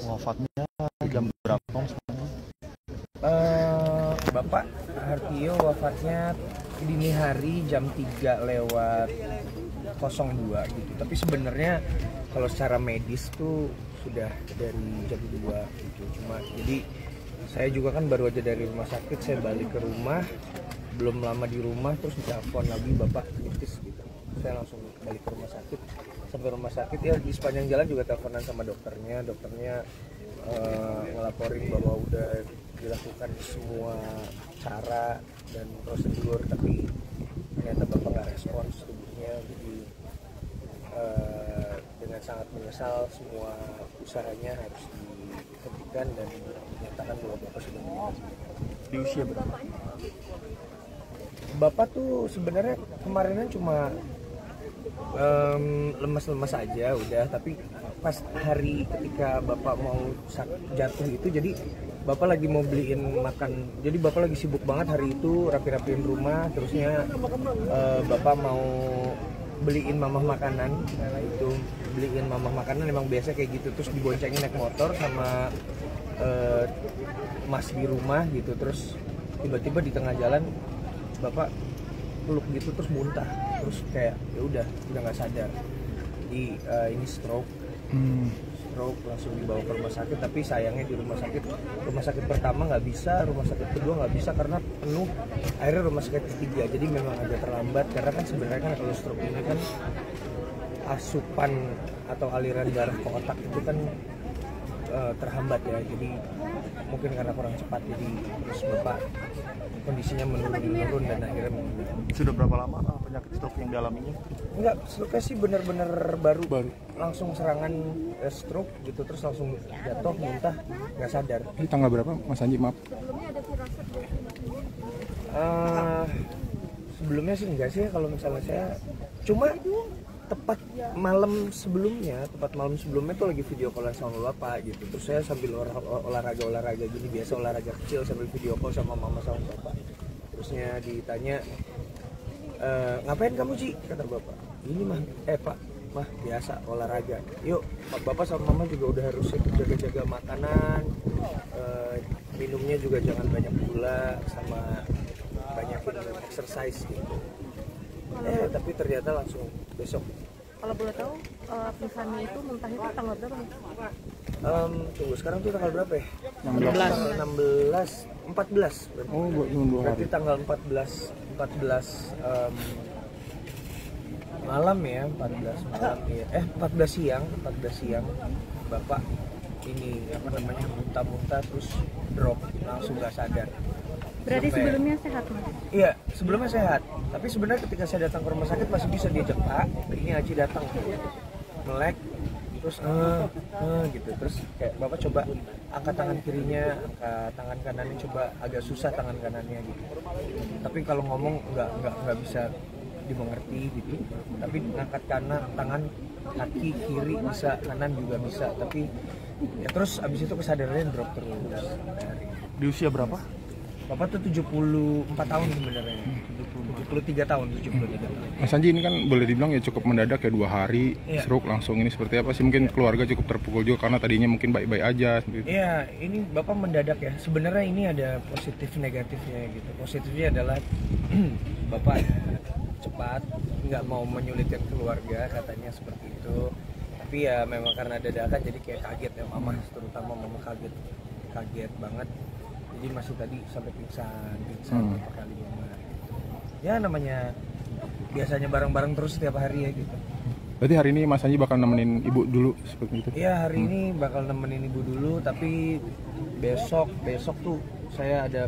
Wafatnya jam berapa Om? Bapak Hartio wafatnya dini hari jam 3 lewat 02 gitu. Tapi sebenarnya kalau secara medis tuh sudah dari jam 2 gitu. Cuma jadi saya juga kan baru aja dari rumah sakit, saya balik ke rumah, belum lama di rumah terus ditelepon lagi bapak kritis gitu. Saya langsung balik ke rumah sakit. Sampai rumah sakit ya di sepanjang jalan juga teleponan sama dokternya ngelaporin bahwa udah dilakukan semua cara dan prosedur, tapi ternyata bapak nggak respons tubuhnya. Jadi dengan sangat menyesal semua usahanya harus dihentikan dan dinyatakan bahwa bapak sudah meninggal. Di usia berapa? Bapak tuh sebenarnya kemarinan cuma lemas-lemas aja udah, tapi pas hari ketika bapak mau jatuh itu, jadi bapak lagi mau beliin makan, jadi bapak lagi sibuk banget hari itu rapi-rapiin rumah, terusnya bapak mau beliin mamah makanan. Nah itu beliin mamah makanan emang biasa kayak gitu, terus diboncengin naik motor sama mas di rumah gitu, terus tiba-tiba di tengah jalan bapak peluk gitu terus muntah, terus kayak ya udah nggak sadar. Jadi ini stroke langsung dibawa ke rumah sakit, tapi sayangnya di rumah sakit pertama nggak bisa, rumah sakit kedua nggak bisa karena penuh, akhirnya rumah sakit ketiga. Jadi memang agak terlambat karena kan sebenarnya kan kalau stroke ini kan asupan atau aliran darah ke otak itu kan terhambat ya, jadi mungkin karena kurang cepat, jadi terus bapak kondisinya menurun dan akhirnya meninggal. Sudah berapa lama penyakit stroke yang dialaminya? Enggak, stroke sih benar-benar baru, langsung serangan stroke gitu, terus langsung jatuh, muntah, nggak sadar. Ini tanggal berapa Mas Anji, maaf? Sebelumnya sih enggak sih, kalau misalnya saya cuma tepat malam sebelumnya tuh lagi video call sama bapak gitu, terus saya sambil olahraga gini, biasa olahraga kecil sambil video call sama mama sama bapak, terusnya ditanya ngapain kamu Ci, kata bapak, ini mah mah biasa olahraga, yuk bapak sama mama juga udah harus jaga-jaga makanan, minumnya juga jangan banyak gula sama banyakin exercise gitu. Tapi ternyata langsung besok. Kalau boleh tahu pingsannya itu muntahnya itu tanggal berapa? Tunggu, sekarang tuh tanggal berapa ya? 14 berarti. Oh, buat 2 hari. Berarti tanggal 14 malam ya, 14 malam ya. 14 siang bapak ini muntah-muntah terus drop, langsung nggak sadar. Berarti sebelumnya sehat Mas? Iya, sebelumnya sehat. Tapi sebenarnya ketika saya datang ke rumah sakit masih bisa diajak, Pak, ini Aji datang, melek, terus gitu. Terus kayak bapak coba angkat tangan kirinya, angkat tangan kanannya, coba agak susah tangan kanannya gitu. Tapi kalau ngomong nggak bisa dimengerti gitu. Tapi angkat tangan kaki kiri bisa, kanan juga bisa. Tapi ya terus abis itu kesadarannya drop terus. Di usia berapa? Bapak tuh 74 tahun sebenarnya. 73 tahun. Mas Anji, ini kan boleh dibilang ya cukup mendadak ya, 2 hari stroke langsung, ini seperti apa sih? Mungkin keluarga cukup terpukul juga karena tadinya mungkin baik-baik aja gitu. Iya, ini bapak mendadak ya. Sebenarnya ini ada positif negatifnya gitu. Positifnya adalah bapak cepat, nggak mau menyulitkan keluarga katanya seperti itu. Tapi ya memang karena dadakan jadi kayak kaget ya, mama terutama mama kaget banget. Jadi masih tadi sampai pingsan beberapa kali mama. Ya namanya biasanya bareng-bareng terus setiap hari ya gitu. Berarti hari ini Mas Anji bakal nemenin ibu dulu seperti itu? Iya, hari ini bakal nemenin ibu dulu, tapi besok tuh saya ada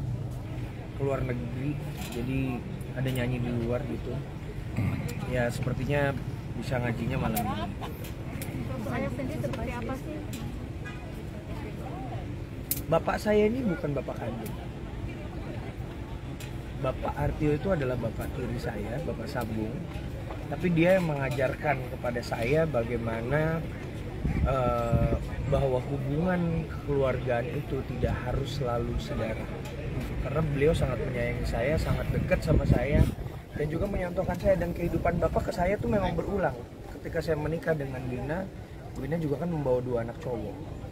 keluar negeri, jadi ada nyanyi di luar gitu. Ya sepertinya bisa ngajinya malam ini. Saya sendiri seperti apa sih? Bapak saya ini bukan bapak kandung. Bapak Hartio itu adalah bapak tiri saya, bapak sambung. Tapi dia yang mengajarkan kepada saya bagaimana bahwa hubungan kekeluargaan itu tidak harus selalu saudara. Karena beliau sangat menyayangi saya, sangat dekat sama saya, dan juga menyantungkan saya. Dan kehidupan bapak ke saya tuh memang berulang. Ketika saya menikah dengan Dina juga kan membawa 2 anak cowok.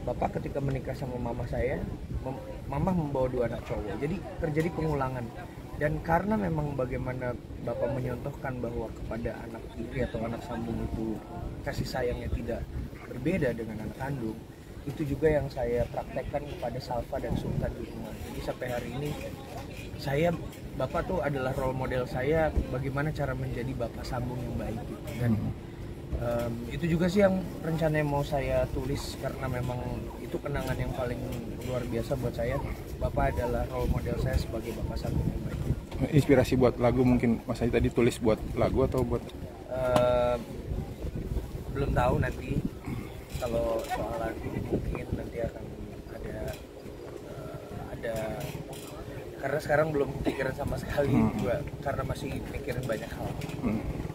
bapak ketika menikah sama mama saya, mama membawa 2 anak cowok, jadi terjadi pengulangan. Dan karena memang bagaimana bapak menyontohkan bahwa kepada anak tiri atau anak sambung itu kasih sayangnya tidak berbeda dengan anak kandung, itu juga yang saya praktekkan kepada Salva dan Sultan di rumah. Jadi sampai hari ini bapak tuh adalah role model saya bagaimana cara menjadi bapak sambung yang baik gitu. Dan itu juga sih yang rencananya mau saya tulis, karena memang itu kenangan yang paling luar biasa buat saya. Bapak adalah role model saya sebagai bapak sambung yang baik. Inspirasi buat lagu mungkin Mas Adi tadi tulis buat lagu atau buat belum tahu, nanti kalau soal lagu mungkin nanti akan ada karena sekarang belum pikiran sama sekali juga, karena masih mikirin banyak hal.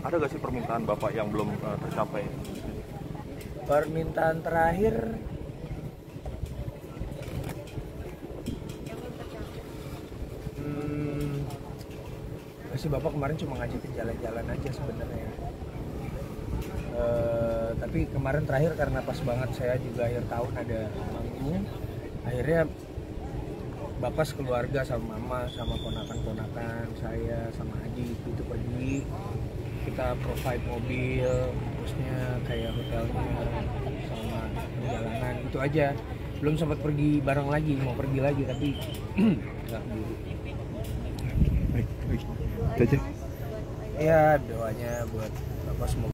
Ada gak sih permintaan Bapak yang belum tercapai? Permintaan terakhir si bapak kemarin cuma ngajakin jalan-jalan aja sebenarnya. Tapi kemarin terakhir karena pas banget saya juga akhir tahun ada manggung, akhirnya bapak sekeluarga sama mama sama ponakan-ponakan saya sama adik itu pergi, kita provide mobil, terusnya kayak hotelnya sama perjalanan itu aja. Belum sempat pergi bareng lagi, mau pergi lagi tapi nggak dulu. baik. Itu aja. Ya doanya buat bapak semoga